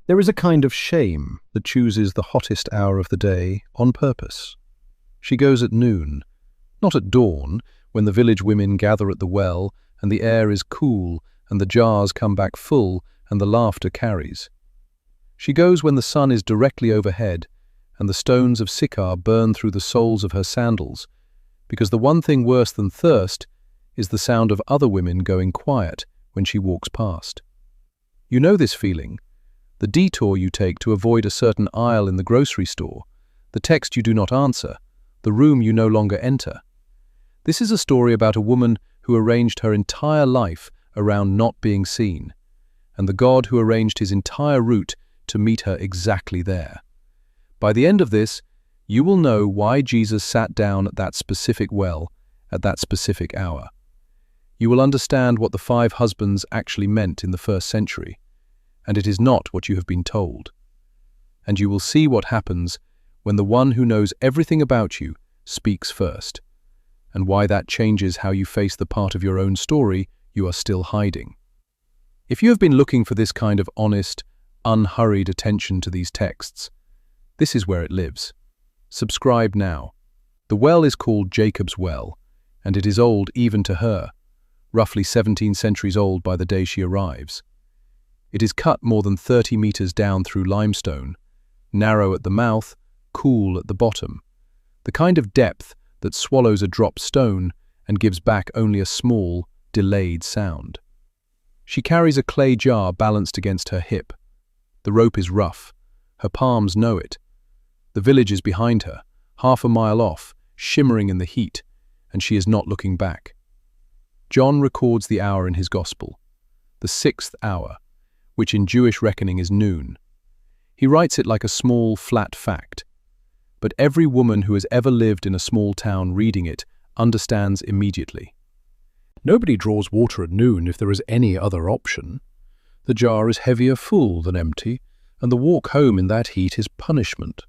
There is a kind of shame that chooses the hottest hour of the day on purpose. She goes at noon, not at dawn, when the village women gather at the well and the air is cool and the jars come back full and the laughter carries. She goes when the sun is directly overhead and the stones of Sychar burn through the soles of her sandals, because the one thing worse than thirst is the sound of other women going quiet when she walks past. You know this feeling, the detour you take to avoid a certain aisle in the grocery store, the text you do not answer, the room you no longer enter. This is a story about a woman who arranged her entire life around not being seen, and the God who arranged his entire route to meet her exactly there. By the end of this, you will know why Jesus sat down at that specific well, at that specific hour. You will understand what the 5 husbands actually meant in the first century, and it is not what you have been told. And you will see what happens when the one who knows everything about you speaks first, and why that changes how you face the part of your own story you are still hiding. If you have been looking for this kind of honest, unhurried attention to these texts, this is where it lives. Subscribe now. The well is called Jacob's Well, and it is old even to her, roughly 17 centuries old by the day she arrives. It is cut more than 30 meters down through limestone, narrow at the mouth, cool at the bottom, the kind of depth that swallows a dropped stone and gives back only a small, delayed sound. She carries a clay jar balanced against her hip. The rope is rough. Her palms know it. The village is behind her, half a mile off, shimmering in the heat, and she is not looking back. John records the hour in his Gospel, the 6th hour, which in Jewish reckoning is noon. He writes it like a small, flat fact, but every woman who has ever lived in a small town reading it understands immediately. Nobody draws water at noon if there is any other option. The jar is heavier full than empty, and the walk home in that heat is punishment.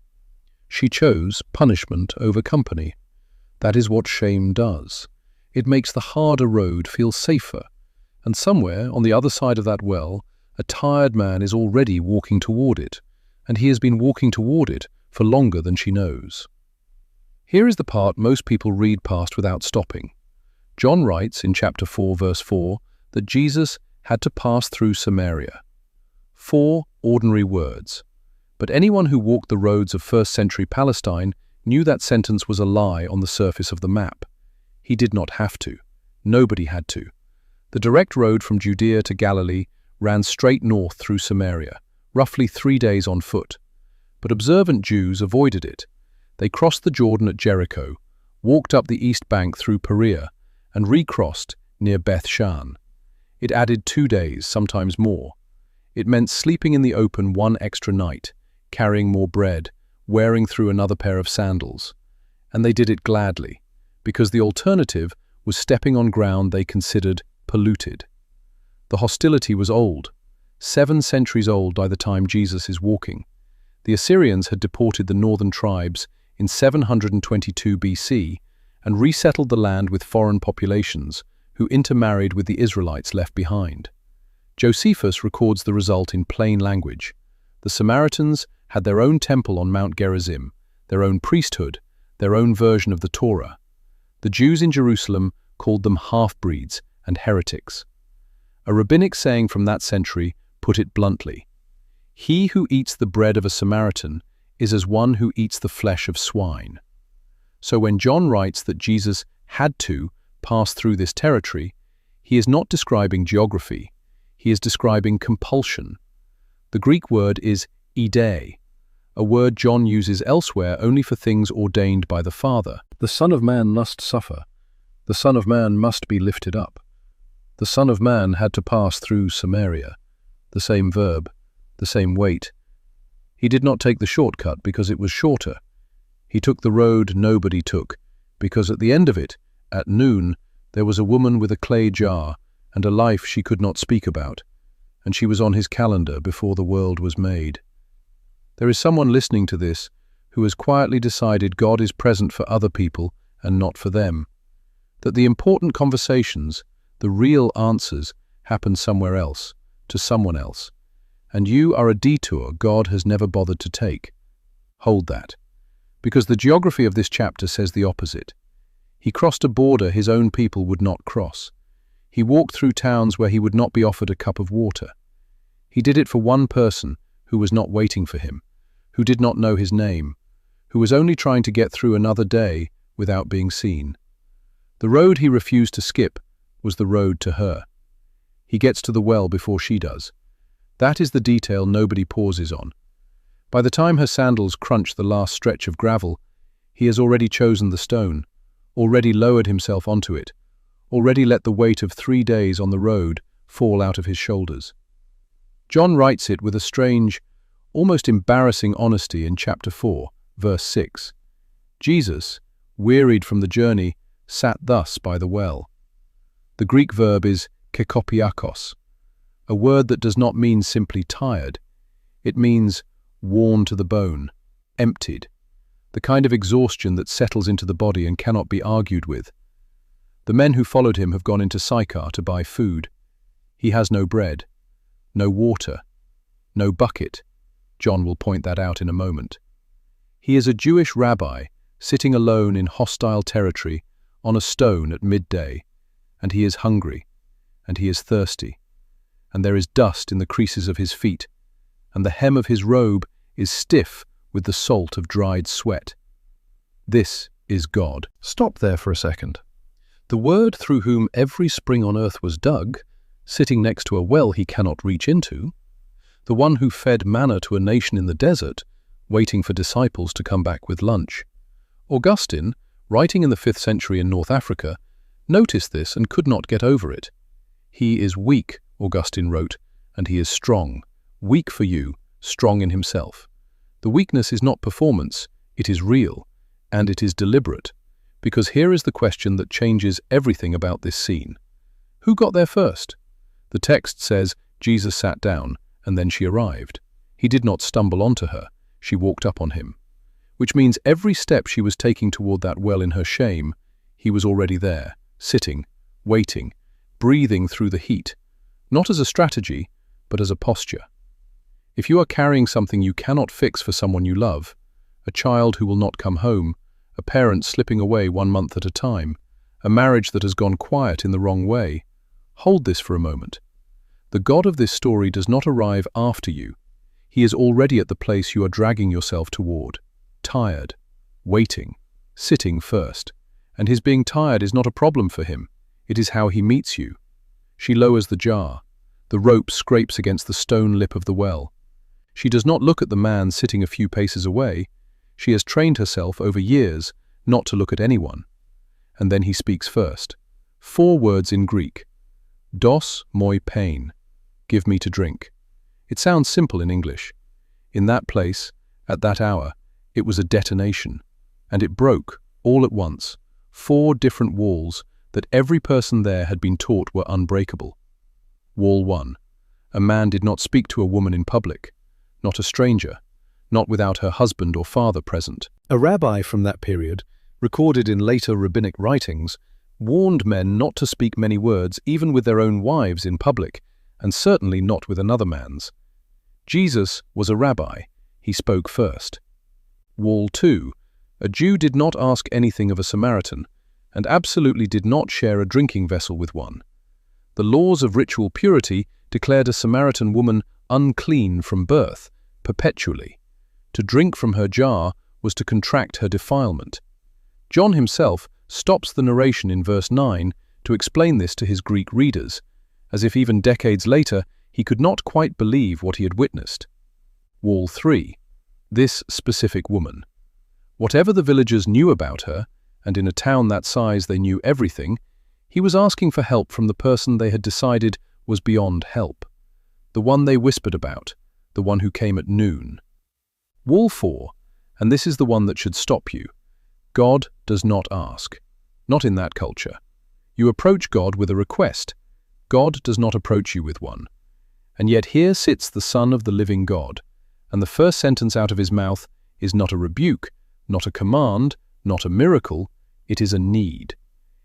She chose punishment over company. That is what shame does. It makes the harder road feel safer, and somewhere on the other side of that well, a tired man is already walking toward it, and he has been walking toward it for longer than she knows. Here is the part most people read past without stopping. John writes in chapter 4, verse 4, that Jesus had to pass through Samaria. 4 ordinary words. But anyone who walked the roads of first-century Palestine knew that sentence was a lie on the surface of the map. He did not have to. Nobody had to. The direct road from Judea to Galilee ran straight north through Samaria, roughly 3 days on foot. But observant Jews avoided it. They crossed the Jordan at Jericho, walked up the east bank through Perea, and recrossed near Beth Shan. It added 2 days, sometimes more. It meant sleeping in the open 1 extra night, carrying more bread, wearing through another pair of sandals. And they did it gladly, because the alternative was stepping on ground they considered polluted. The hostility was old, 7 centuries old by the time Jesus is walking. The Assyrians had deported the northern tribes in 722 BC and resettled the land with foreign populations who intermarried with the Israelites left behind. Josephus records the result in plain language. The Samaritans had their own temple on Mount Gerizim, their own priesthood, their own version of the Torah. The Jews in Jerusalem called them half-breeds and heretics. A rabbinic saying from that century put it bluntly: "He who eats the bread of a Samaritan is as one who eats the flesh of swine." So when John writes that Jesus had to pass through this territory, he is not describing geography, he is describing compulsion. The Greek word is єδει, a word John uses elsewhere only for things ordained by the Father. The Son of Man must suffer. The Son of Man must be lifted up. The Son of Man had to pass through Samaria. The same verb, the same weight. He did not take the shortcut because it was shorter. He took the road nobody took, because at the end of it, at noon, there was a woman with a clay jar and a life she could not speak about, and she was on his calendar before the world was made. There is someone listening to this who has quietly decided God is present for other people and not for them, that the important conversations, the real answers, happen somewhere else, to someone else, and you are a detour God has never bothered to take. Hold that, because the geography of this chapter says the opposite. He crossed a border his own people would not cross. He walked through towns where he would not be offered a cup of water. He did it for one person who was not waiting for him, who did not know his name, who was only trying to get through another day without being seen. The road he refused to skip was the road to her. He gets to the well before she does. That is the detail nobody pauses on. By the time her sandals crunch the last stretch of gravel, he has already chosen the stone, already lowered himself onto it, already let the weight of 3 days on the road fall out of his shoulders. John writes it with a strange, almost embarrassing honesty in chapter 4, verse 6. Jesus, wearied from the journey, sat thus by the well. The Greek verb is kekopiakos, a word that does not mean simply tired. It means worn to the bone, emptied, the kind of exhaustion that settles into the body and cannot be argued with. The men who followed him have gone into Sychar to buy food. He has no bread, no water, no bucket. John will point that out in a moment. He is a Jewish rabbi sitting alone in hostile territory on a stone at midday, and he is hungry, and he is thirsty, and there is dust in the creases of his feet, and the hem of his robe is stiff with the salt of dried sweat. This is God. Stop there for a second. The Word through whom every spring on earth was dug, sitting next to a well he cannot reach into, the one who fed manna to a nation in the desert, waiting for disciples to come back with lunch. Augustine, writing in the 5th century in North Africa, noticed this and could not get over it. He is weak, Augustine wrote, and he is strong. Weak for you, strong in himself. The weakness is not performance, it is real, and it is deliberate, because here is the question that changes everything about this scene. Who got there first? The text says Jesus sat down, and then she arrived. He did not stumble onto her, she walked up on him. Which means every step she was taking toward that well in her shame, he was already there, sitting, waiting, breathing through the heat, not as a strategy, but as a posture. If you are carrying something you cannot fix for someone you love, a child who will not come home, a parent slipping away 1 month at a time, a marriage that has gone quiet in the wrong way, hold this for a moment. The God of this story does not arrive after you. He is already at the place you are dragging yourself toward, tired, waiting, sitting first. And his being tired is not a problem for him. It is how he meets you. She lowers the jar. The rope scrapes against the stone lip of the well. She does not look at the man sitting a few paces away. She has trained herself over years not to look at anyone. And then he speaks first. 4 words in Greek. Dos moi pain. Give me to drink. It sounds simple in English. In that place, at that hour, it was a detonation. And it broke, all at once, 4 different walls that every person there had been taught were unbreakable. Wall 1. A man did not speak to a woman in public, not a stranger, not without her husband or father present. A rabbi from that period, recorded in later rabbinic writings, warned men not to speak many words even with their own wives in public, and certainly not with another man's. Jesus was a rabbi. He spoke first. Wall 2. A Jew did not ask anything of a Samaritan, and absolutely did not share a drinking vessel with one. The laws of ritual purity declared a Samaritan woman unclean from birth, perpetually. To drink from her jar was to contract her defilement. John himself stops the narration in verse 9 to explain this to his Greek readers, as if even decades later he could not quite believe what he had witnessed. Wall 3. This specific woman. Whatever the villagers knew about her, and in a town that size they knew everything, he was asking for help from the person they had decided was beyond help. The one they whispered about, the one who came at noon. Wall 4, and this is the one that should stop you. God does not ask. Not in that culture. You approach God with a request. God does not approach you with one. And yet here sits the Son of the living God, and the first sentence out of his mouth is not a rebuke, not a command, not a miracle, it is a need.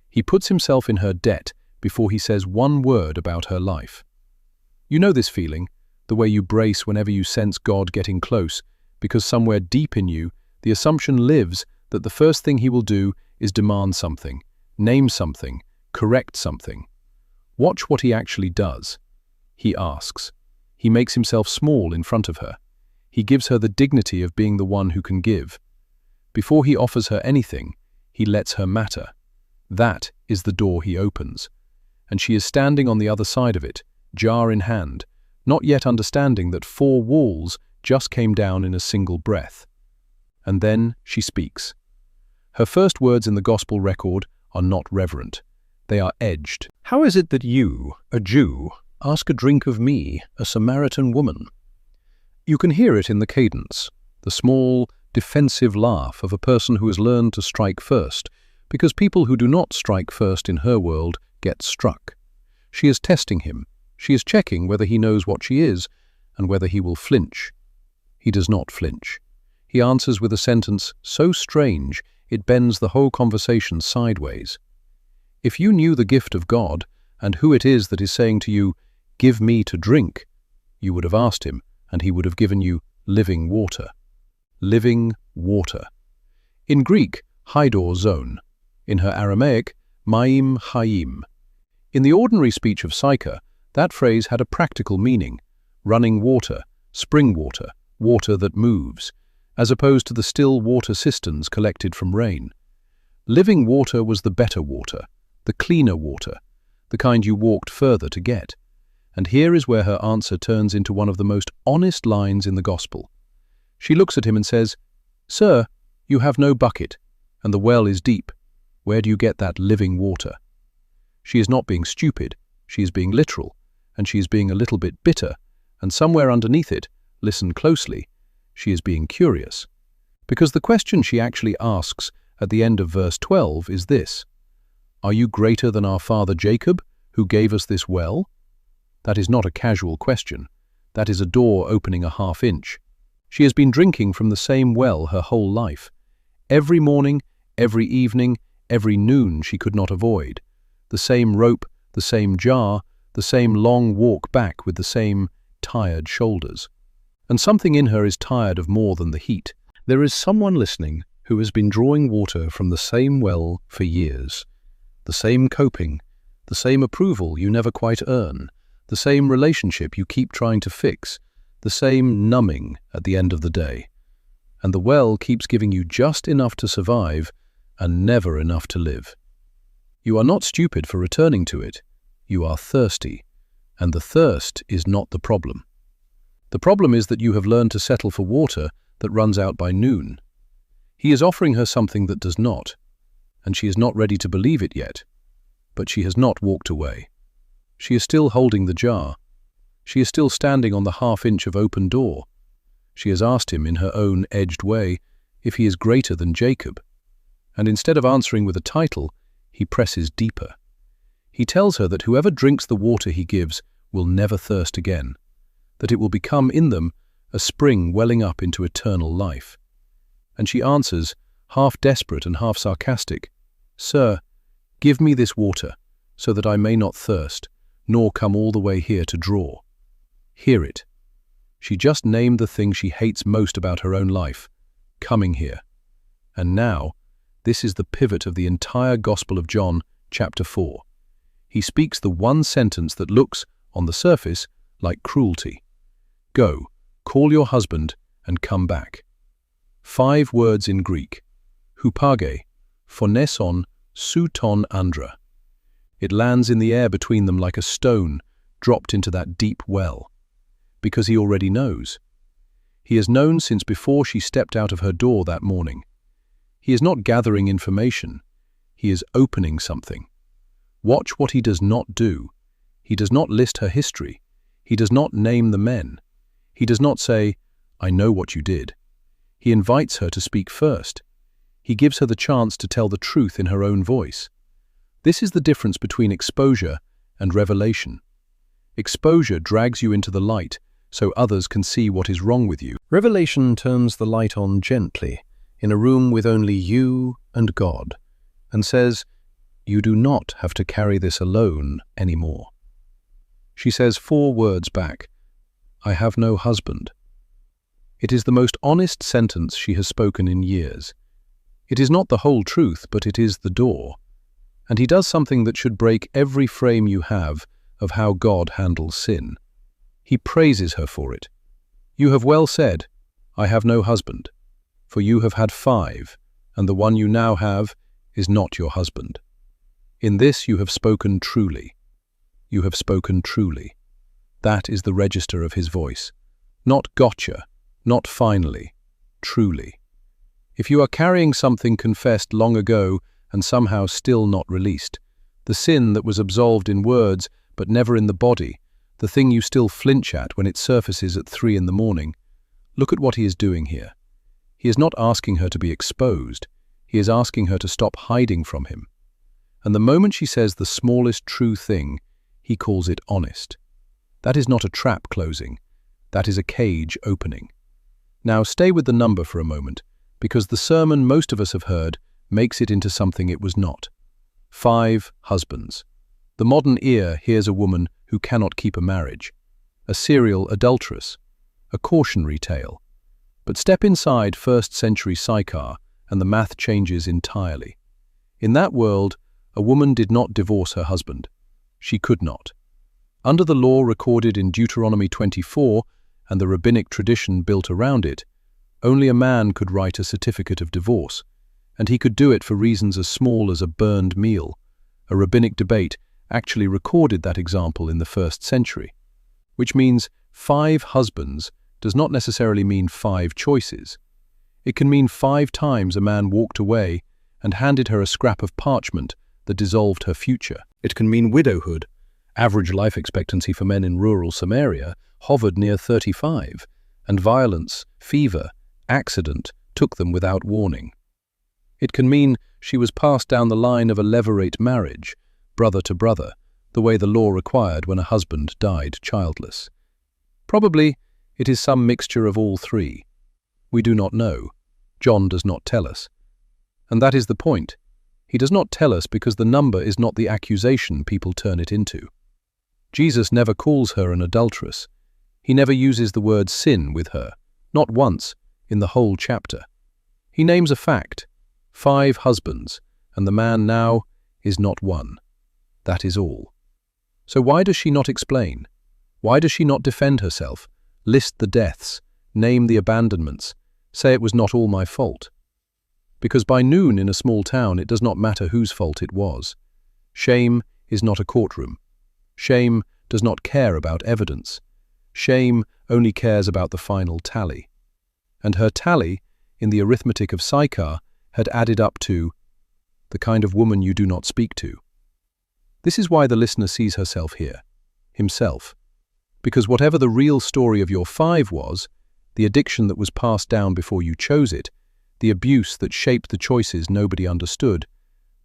He puts himself in her debt before he says one word about her life. You know this feeling, the way you brace whenever you sense God getting close, because somewhere deep in you, the assumption lives that the first thing he will do is demand something, name something, correct something. Watch what he actually does. He asks. He makes himself small in front of her. He gives her the dignity of being the one who can give. Before he offers her anything, he lets her matter. That is the door he opens. And she is standing on the other side of it, jar in hand, not yet understanding that 4 walls just came down in a single breath. And then she speaks. Her first words in the Gospel record are not reverent. They are edged. "How is it that you, a Jew, ask a drink of me, a Samaritan woman?" You can hear it in the cadence, the small, defensive laugh of a person who has learned to strike first, because people who do not strike first in her world get struck. She is testing him. She is checking whether he knows what she is and whether he will flinch. He does not flinch. He answers with a sentence so strange it bends the whole conversation sideways. If you knew the gift of God and who it is that is saying to you, "Give me to drink," you would have asked him, and he would have given you living water. Living water. In Greek, haidor zone. In her Aramaic, maim hayim. In the ordinary speech of Sychar, that phrase had a practical meaning: running water, spring water, water that moves, as opposed to the still water cisterns collected from rain. Living water was the better water, the cleaner water, the kind you walked further to get. And here is where her answer turns into one of the most honest lines in the Gospel. She looks at him and says, "Sir, you have no bucket, and the well is deep. Where do you get that living water?" She is not being stupid, she is being literal, and she is being a little bit bitter, and somewhere underneath it, listen closely, she is being curious. Because the question she actually asks at the end of verse 12 is this: "Are you greater than our father Jacob, who gave us this well?" That is not a casual question. That is a door opening a half-inch. She has been drinking from the same well her whole life. Every morning, every evening, every noon she could not avoid. The same rope, the same jar, the same long walk back with the same tired shoulders. And something in her is tired of more than the heat. There is someone listening who has been drawing water from the same well for years. The same coping, the same approval you never quite earn, the same relationship you keep trying to fix, the same numbing at the end of the day. And the well keeps giving you just enough to survive and never enough to live. You are not stupid for returning to it. You are thirsty, and the thirst is not the problem. The problem is that you have learned to settle for water that runs out by noon. He is offering her something that does not, and she is not ready to believe it yet. But she has not walked away. She is still holding the jar. She is still standing on the half-inch of open door. She has asked him in her own edged way if he is greater than Jacob. And instead of answering with a title, he presses deeper. He tells her that whoever drinks the water he gives will never thirst again, that it will become in them a spring welling up into eternal life. And she answers, half desperate and half sarcastic, "Sir, give me this water, so that I may not thirst, nor come all the way here to draw." Hear it. She just named the thing she hates most about her own life, coming here. And now, this is the pivot of the entire Gospel of John, chapter 4. He speaks the one sentence that looks, on the surface, like cruelty. "Go, call your husband, and come back." 5 words in Greek. Hupage, phoneson, souton andra. It lands in the air between them like a stone dropped into that deep well. Because he already knows. He has known since before she stepped out of her door that morning. He is not gathering information. He is opening something. Watch what he does not do. He does not list her history. He does not name the men. He does not say, "I know what you did." He invites her to speak first. He gives her the chance to tell the truth in her own voice. This is the difference between exposure and revelation. Exposure drags you into the light so others can see what is wrong with you. Revelation turns the light on gently in a room with only you and God and says, "You do not have to carry this alone anymore." She says 4 words back. I have no husband. It is the most honest sentence she has spoken in years. It is not the whole truth, but it is the door. And he does something that should break every frame you have of how God handles sin. He praises her for it. You have well said, I have no husband, for you have had 5, and the one you now have is not your husband. In this you have spoken truly. You have spoken truly. That is the register of his voice. Not gotcha, not finally, truly. If you are carrying something confessed long ago and somehow still not released, the sin that was absolved in words but never in the body, the thing you still flinch at when it surfaces at 3 in the morning, look at what he is doing here. He is not asking her to be exposed. He is asking her to stop hiding from him. And the moment she says the smallest true thing, he calls it honest. That is not a trap closing. That is a cage opening. Now stay with the number for a moment, because the sermon most of us have heard makes it into something it was not. 5 husbands. The modern ear hears a woman who cannot keep a marriage, a serial adulteress, a cautionary tale. But step inside 1st century Sychar and the math changes entirely. In that world, a woman did not divorce her husband. She could not. Under the law recorded in Deuteronomy 24 and the rabbinic tradition built around it, only a man could write a certificate of divorce, and he could do it for reasons as small as a burned meal. A rabbinic debate actually recorded that example in the 1st century, which means 5 husbands does not necessarily mean 5 choices. It can mean 5 times a man walked away and handed her a scrap of parchment that dissolved her future. It can mean widowhood. Average life expectancy for men in rural Samaria hovered near 35, and violence, fever, accident took them without warning. It can mean she was passed down the line of a levirate marriage, brother to brother, the way the law required when a husband died childless. Probably it is some mixture of all 3. We do not know. John does not tell us. And that is the point. He does not tell us because the number is not the accusation people turn it into. Jesus never calls her an adulteress. He never uses the word sin with her, not once in the whole chapter. He names a fact, 5 husbands, and the man now is not one. That is all. So why does she not explain? Why does she not defend herself, list the deaths, name the abandonments, say it was not all my fault? Because by noon in a small town it does not matter whose fault it was. Shame is not a courtroom. Shame does not care about evidence. Shame only cares about the final tally. And her tally, in the arithmetic of Sychar, had added up to the kind of woman you do not speak to. This is why the listener sees herself here, himself. Because whatever the real story of your 5 was, the addiction that was passed down before you chose it, the abuse that shaped the choices nobody understood,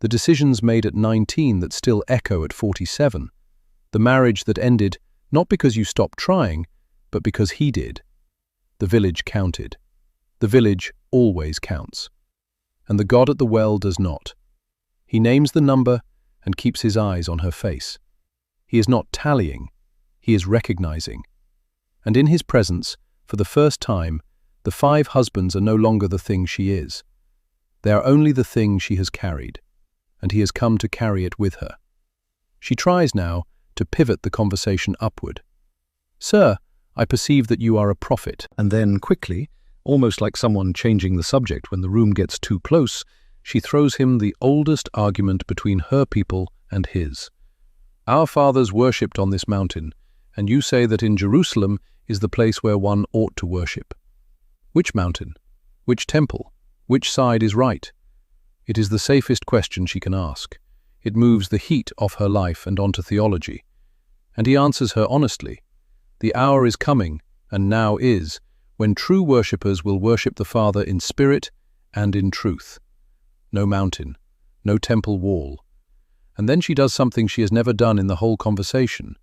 the decisions made at 19 that still echo at 47, the marriage that ended not because you stopped trying, but because he did. The village counted. The village always counts. And the God at the well does not. He names the number and keeps his eyes on her face. He is not tallying, he is recognizing. And in his presence, for the first time, the 5 husbands are no longer the thing she is. They are only the thing she has carried, and he has come to carry it with her. She tries now to pivot the conversation upward. Sir, I perceive that you are a prophet. And then quickly, almost like someone changing the subject when the room gets too close, she throws him the oldest argument between her people and his. Our fathers worshipped on this mountain, and you say that in Jerusalem is the place where one ought to worship. Which mountain? Which temple? Which side is right? It is the safest question she can ask. It moves the heat off her life and onto theology. And he answers her honestly. The hour is coming, and now is, when true worshippers will worship the Father in spirit and in truth. No mountain, no temple wall. And then she does something she has never done in the whole conversation.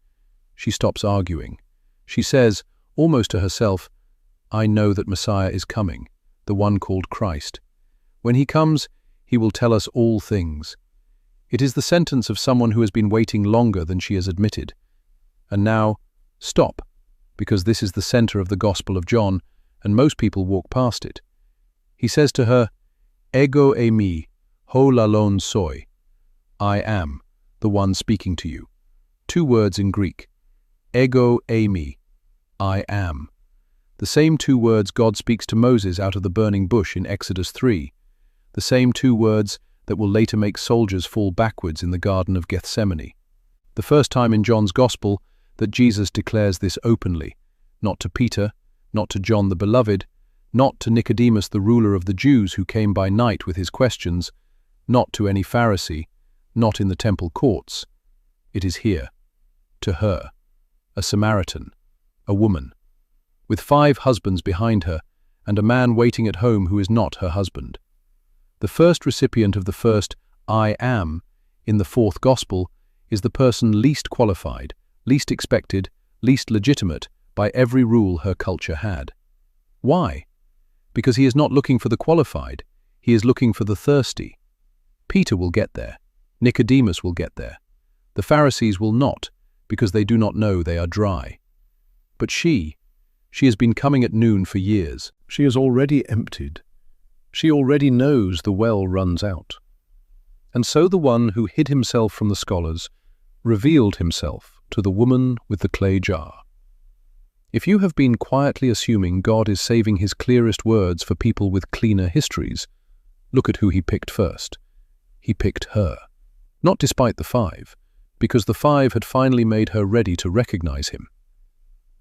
She stops arguing. She says, almost to herself, I know that Messiah is coming, the one called Christ. When he comes, he will tell us all things. It is the sentence of someone who has been waiting longer than she has admitted. And now, stop. because this is the center of the Gospel of John, and most people walk past it. He says to her, "Ego eimi, ho lalon soi." I am, the one speaking to you. 2 words in Greek. Ego eimi, I am. The same 2 words God speaks to Moses out of the burning bush in Exodus 3. The same 2 words that will later make soldiers fall backwards in the Garden of Gethsemane. The first time in John's Gospel that Jesus declares this openly, not to Peter, not to John the Beloved, not to Nicodemus the ruler of the Jews who came by night with his questions, not to any Pharisee, not in the temple courts. It is here, to her, a Samaritan, a woman, with 5 husbands behind her and a man waiting at home who is not her husband. The first recipient of the first I am in the 4th Gospel is the person least qualified, least expected, least legitimate by every rule her culture had. Why? Because he is not looking for the qualified, he is looking for the thirsty. Peter will get there. Nicodemus will get there. The Pharisees will not, because they do not know they are dry. But she has been coming at noon for years. She has already emptied. She already knows the well runs out. And so the one who hid himself from the scholars revealed himself to the woman with the clay jar. If you have been quietly assuming God is saving his clearest words for people with cleaner histories, look at who he picked first. He picked her. Not despite the 5, because the 5 had finally made her ready to recognize him.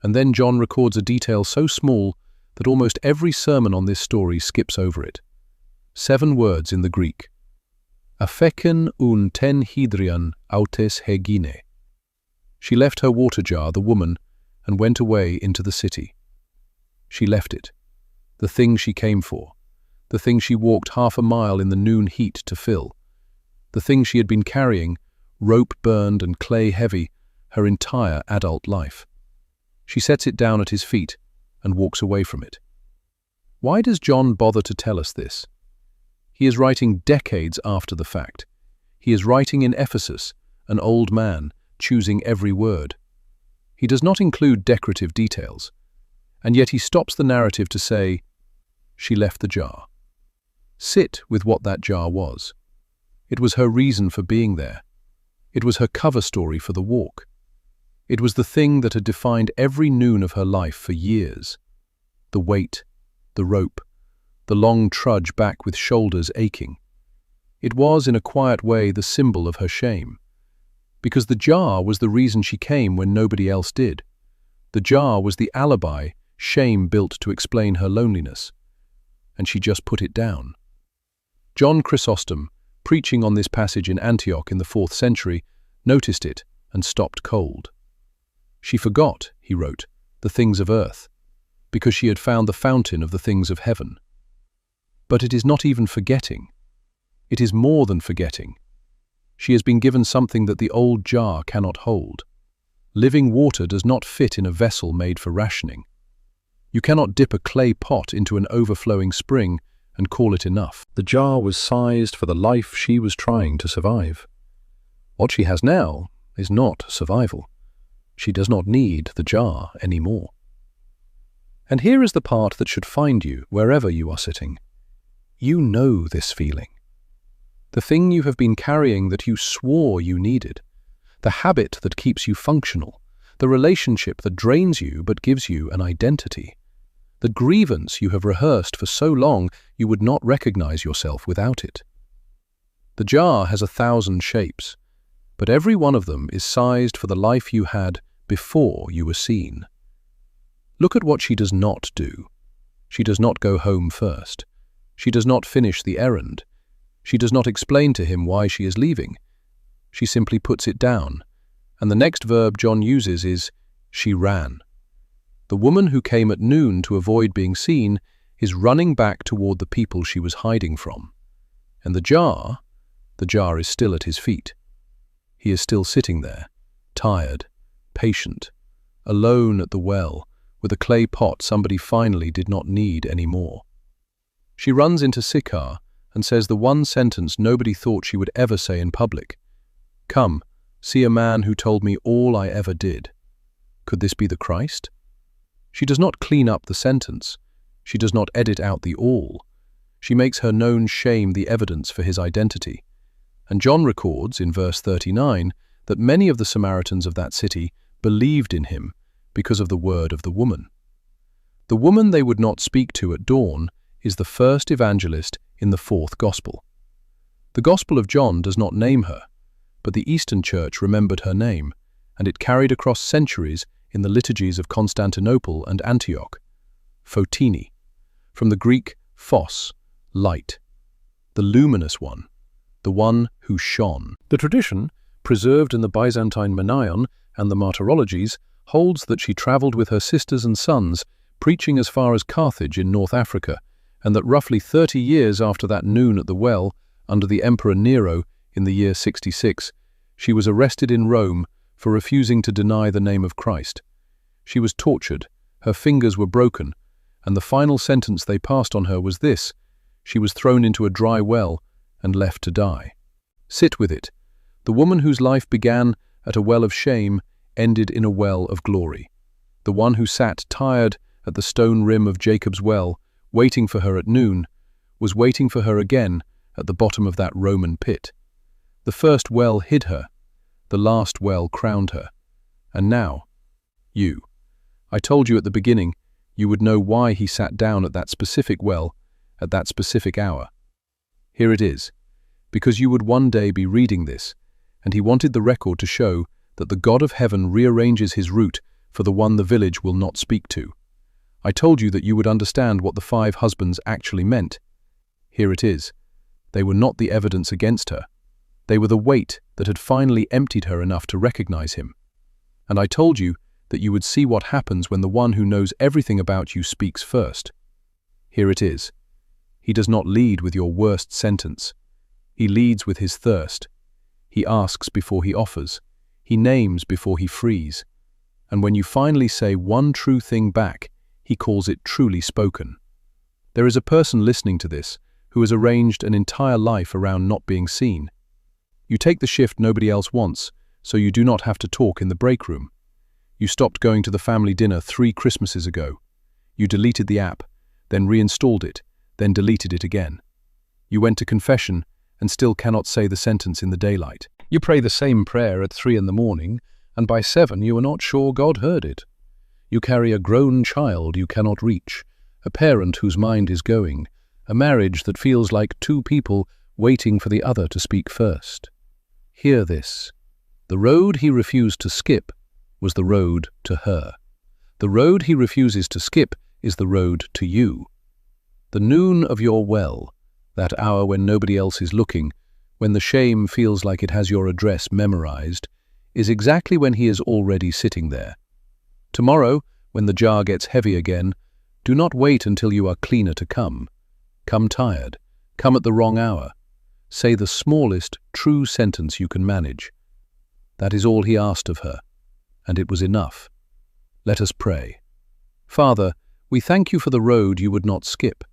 And then John records a detail so small that almost every sermon on this story skips over it. 7 words in the Greek. Apheken un ten hydrian autes hegine. She left her water jar, the woman, and went away into the city. She left it, the thing she came for, the thing she walked half a mile in the noon heat to fill, the thing she had been carrying, rope-burned and clay-heavy, her entire adult life. She sets it down at his feet and walks away from it. Why does John bother to tell us this? He is writing decades after the fact. He is writing in Ephesus, an old man, choosing every word. He does not include decorative details, and yet he stops the narrative to say, she left the jar. Sit with what that jar was. It was her reason for being there. It was her cover story for the walk. It was the thing that had defined every noon of her life for years. The weight, the rope, the long trudge back with shoulders aching. It was, in a quiet way, the symbol of her shame. Because the jar was the reason she came when nobody else did. The jar was the alibi shame built to explain her loneliness. And she just put it down. John Chrysostom, preaching on this passage in Antioch in the 4th century, noticed it and stopped cold. She forgot, he wrote, the things of earth, because she had found the fountain of the things of heaven. But it is not even forgetting. It is more than forgetting. She has been given something that the old jar cannot hold. Living water does not fit in a vessel made for rationing. You cannot dip a clay pot into an overflowing spring and call it enough. The jar was sized for the life she was trying to survive. What she has now is not survival. She does not need the jar anymore. And here is the part that should find you wherever you are sitting. You know this feeling. The thing you have been carrying that you swore you needed. The habit that keeps you functional. The relationship that drains you but gives you an identity. The grievance you have rehearsed for so long you would not recognize yourself without it. The jar has 1,000 shapes, but every one of them is sized for the life you had before you were seen. Look at what she does not do. She does not go home first. She does not finish the errand. She does not explain to him why she is leaving. She simply puts it down, and the next verb John uses is, she ran. The woman who came at noon to avoid being seen is running back toward the people she was hiding from. And the jar is still at his feet. He is still sitting there, tired, patient, alone at the well, with a clay pot somebody finally did not need anymore. She runs into Sychar and says the one sentence nobody thought she would ever say in public. Come, see a man who told me all I ever did. Could this be the Christ? She does not clean up the sentence. She does not edit out the all. She makes her known shame the evidence for his identity. And John records, in verse 39, that many of the Samaritans of that city believed in him because of the word of the woman. The woman they would not speak to at dawn is the first evangelist in the fourth gospel. The Gospel of John does not name her, but the Eastern Church remembered her name, and it carried across centuries in the liturgies of Constantinople and Antioch. Photini, from the Greek phos, light, the luminous one, the one who shone. The tradition, preserved in the Byzantine Menaion and the Martyrologies, holds that she travelled with her sisters and sons, preaching as far as Carthage in North Africa, and that roughly 30 years after that noon at the well, under the Emperor Nero in the year 66, she was arrested in Rome for refusing to deny the name of Christ. She was tortured, her fingers were broken, and the final sentence they passed on her was this: she was thrown into a dry well and left to die. Sit with it. The woman whose life began at a well of shame ended in a well of glory. The one who sat tired at the stone rim of Jacob's well, waiting for her at noon, was waiting for her again at the bottom of that Roman pit. The first well hid her, the last well crowned her. And now, you. I told you at the beginning you would know why he sat down at that specific well, at that specific hour. Here it is, because you would one day be reading this, and he wanted the record to show that the God of heaven rearranges his route for the one the village will not speak to. I told you that you would understand what the 5 husbands actually meant. Here it is. They were not the evidence against her. They were the weight that had finally emptied her enough to recognize him. And I told you that you would see what happens when the one who knows everything about you speaks first. Here it is. He does not lead with your worst sentence. He leads with his thirst. He asks before he offers. He names before he frees. And when you finally say one true thing back, he calls it truly spoken. There is a person listening to this who has arranged an entire life around not being seen. You take the shift nobody else wants, so you do not have to talk in the break room. You stopped going to the family dinner 3 Christmases ago. You deleted the app, then reinstalled it, then deleted it again. You went to confession and still cannot say the sentence in the daylight. You pray the same prayer at 3 in the morning, and by 7 you are not sure God heard it. You carry a grown child you cannot reach, a parent whose mind is going, a marriage that feels like 2 people waiting for the other to speak first. Hear this. The road he refused to skip was the road to her. The road he refuses to skip is the road to you. The noon of your well, that hour when nobody else is looking, when the shame feels like it has your address memorized, is exactly when he is already sitting there. Tomorrow, when the jar gets heavy again, do not wait until you are cleaner to come. Come tired. Come at the wrong hour. Say the smallest, true sentence you can manage. That is all he asked of her, and it was enough. Let us pray. Father, we thank you for the road you would not skip.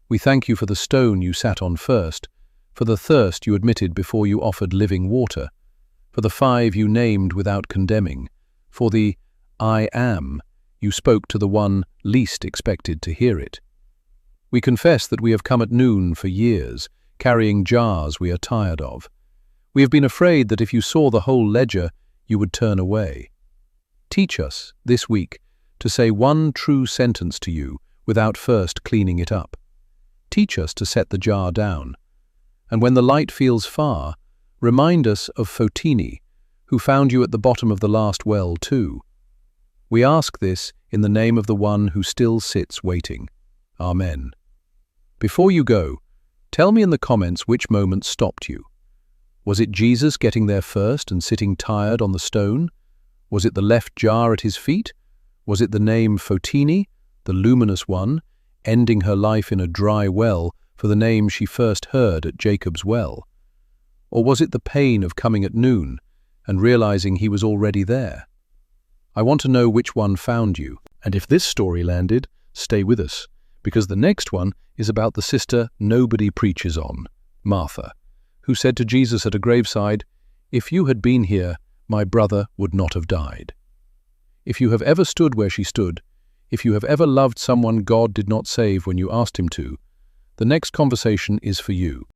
We thank you for the stone you sat on first, for the thirst you admitted before you offered living water, for the 5 you named without condemning, for the I am you spoke to the one least expected to hear it. We confess that we have come at noon for years, carrying jars we are tired of. We have been afraid that if you saw the whole ledger, you would turn away. Teach us, this week, to say one true sentence to you without first cleaning it up. Teach us to set the jar down. And when the light feels far, remind us of Photini, who found you at the bottom of the last well too. We ask this in the name of the one who still sits waiting. Amen. Before you go, tell me in the comments which moment stopped you. Was it Jesus getting there first and sitting tired on the stone? Was it the left jar at his feet? Was it the name Photini, the luminous one, ending her life in a dry well for the name she first heard at Jacob's well? Or was it the pain of coming at noon and realizing he was already there? I want to know which one found you, and if this story landed, stay with us, because the next one is about the sister nobody preaches on, Martha, who said to Jesus at a graveside, "If you had been here, my brother would not have died." If you have ever stood where she stood, if you have ever loved someone God did not save when you asked him to, the next conversation is for you.